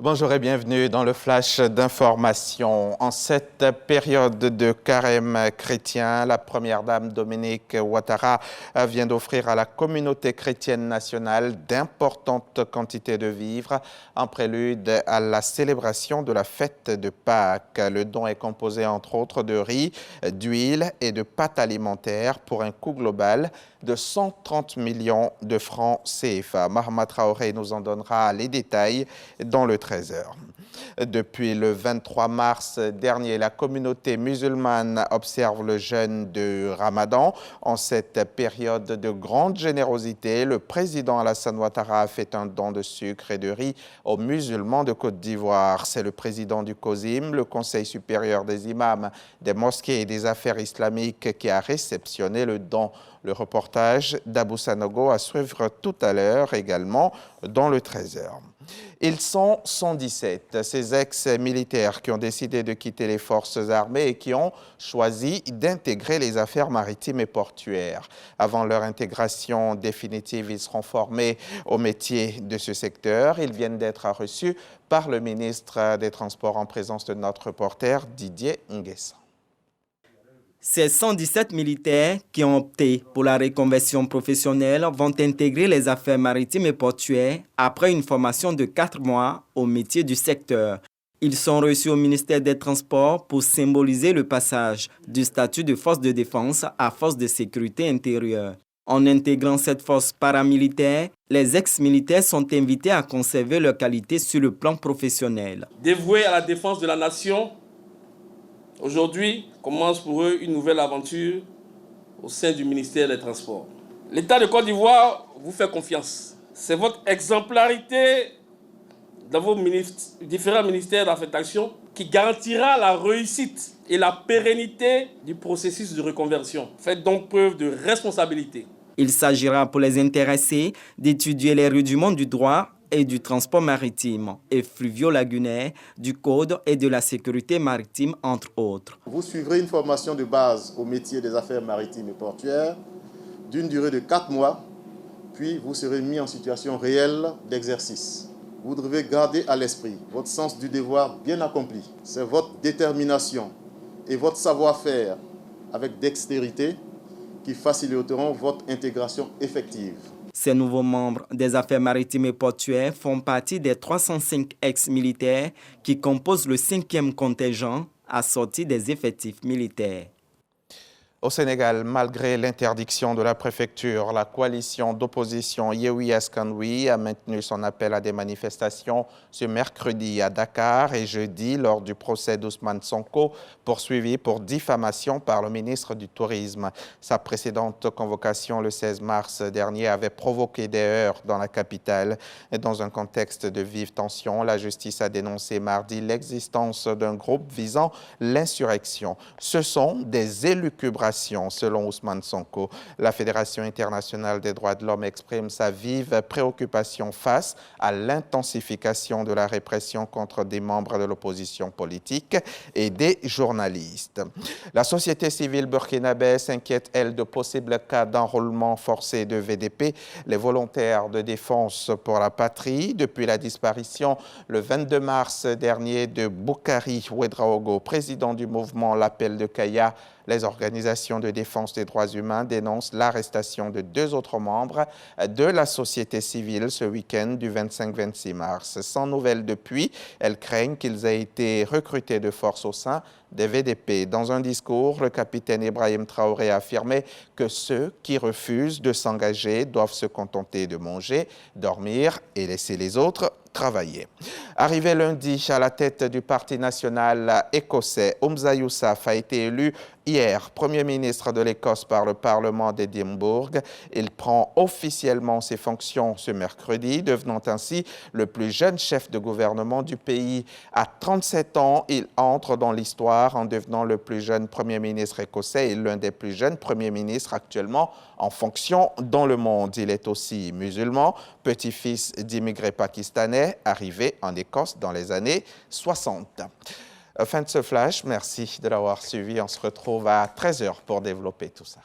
Bonjour et bienvenue dans le flash d'information. En cette période de carême chrétien, la première dame Dominique Ouattara vient d'offrir à la communauté chrétienne nationale d'importantes quantités de vivres en prélude à la célébration de la fête de Pâques. Le don est composé entre autres de riz, d'huile et de pâtes alimentaires pour un coût global de 130 millions de francs CFA. Mahama Traoré nous en donnera les détails dans le 13h. Depuis le 23 mars dernier, la communauté musulmane observe le jeûne de Ramadan. En cette période de grande générosité, le président Alassane Ouattara a fait un don de sucre et de riz aux musulmans de Côte d'Ivoire. C'est le président du COSIM, le Conseil supérieur des imams, des mosquées et des affaires islamiques, qui a réceptionné le don. Le reportage d'Abou Sanogo à suivre tout à l'heure également dans le 13h. Ils sont 117, ces ex-militaires qui ont décidé de quitter les forces armées et qui ont choisi d'intégrer les affaires maritimes et portuaires. Avant leur intégration définitive, ils seront formés au métier de ce secteur. Ils viennent d'être reçus par le ministre des Transports en présence de notre reporter Didier Nguessa. Ces 117 militaires qui ont opté pour la reconversion professionnelle vont intégrer les affaires maritimes et portuaires après une formation de 4 mois au métier du secteur. Ils sont reçus au ministère des Transports pour symboliser le passage du statut de force de défense à force de sécurité intérieure. En intégrant cette force paramilitaire, les ex-militaires sont invités à conserver leurs qualités sur le plan professionnel. Dévoués à la défense de la nation, aujourd'hui commence pour eux une nouvelle aventure au sein du ministère des Transports. L'État de Côte d'Ivoire vous fait confiance. C'est votre exemplarité dans vos différents ministères d'affectation qui garantira la réussite et la pérennité du processus de reconversion. Faites donc preuve de responsabilité. Il s'agira pour les intéressés d'étudier les rudiments du droit et du transport maritime et fluvio-lagunaire, du code et de la sécurité maritime, entre autres. Vous suivrez une formation de base au métier des affaires maritimes et portuaires d'une durée de 4 mois, puis vous serez mis en situation réelle d'exercice. Vous devez garder à l'esprit votre sens du devoir bien accompli. C'est votre détermination et votre savoir-faire avec dextérité qui faciliteront votre intégration effective. Ces nouveaux membres des affaires maritimes et portuaires font partie des 305 ex-militaires qui composent le 5e contingent assorti des effectifs militaires. Au Sénégal, malgré l'interdiction de la préfecture, la coalition d'opposition Yewwi Askan Wi a maintenu son appel à des manifestations ce mercredi à Dakar et jeudi lors du procès d'Ousmane Sonko, poursuivi pour diffamation par le ministre du Tourisme. Sa précédente convocation le 16 mars dernier avait provoqué des heurts dans la capitale. Et dans un contexte de vive tension, la justice a dénoncé mardi l'existence d'un groupe visant l'insurrection. Ce sont des élucubrations. Selon Ousmane Sonko, la Fédération internationale des droits de l'homme exprime sa vive préoccupation face à l'intensification de la répression contre des membres de l'opposition politique et des journalistes. La société civile burkinabé s'inquiète, elle, de possibles cas d'enrôlement forcé de VDP, les volontaires de défense pour la patrie, depuis la disparition le 22 mars dernier de Boukari Ouedraogo, président du mouvement L'Appel de Kaya. Les organisations de défense des droits humains dénoncent l'arrestation de 2 autres membres de la société civile ce week-end du 25-26 mars. Sans nouvelles depuis, elles craignent qu'ils aient été recrutés de force au sein des VDP. Dans un discours, le capitaine Ibrahim Traoré a affirmé que ceux qui refusent de s'engager doivent se contenter de manger, dormir et laisser les autres travailler. Arrivé lundi à la tête du Parti national écossais, Humza Yousaf a été élu hier Premier ministre de l'Écosse par le Parlement d'Édimbourg. Il prend officiellement ses fonctions ce mercredi, devenant ainsi le plus jeune chef de gouvernement du pays. À 37 ans, il entre dans l'histoire en devenant le plus jeune Premier ministre écossais et l'un des plus jeunes Premiers ministres actuellement en fonction dans le monde. Il est aussi musulman, petit-fils d'immigrés pakistanais arrivés en Écosse dans les années 60. Fin de ce flash, merci de l'avoir suivi. On se retrouve à 13h pour développer tout ça.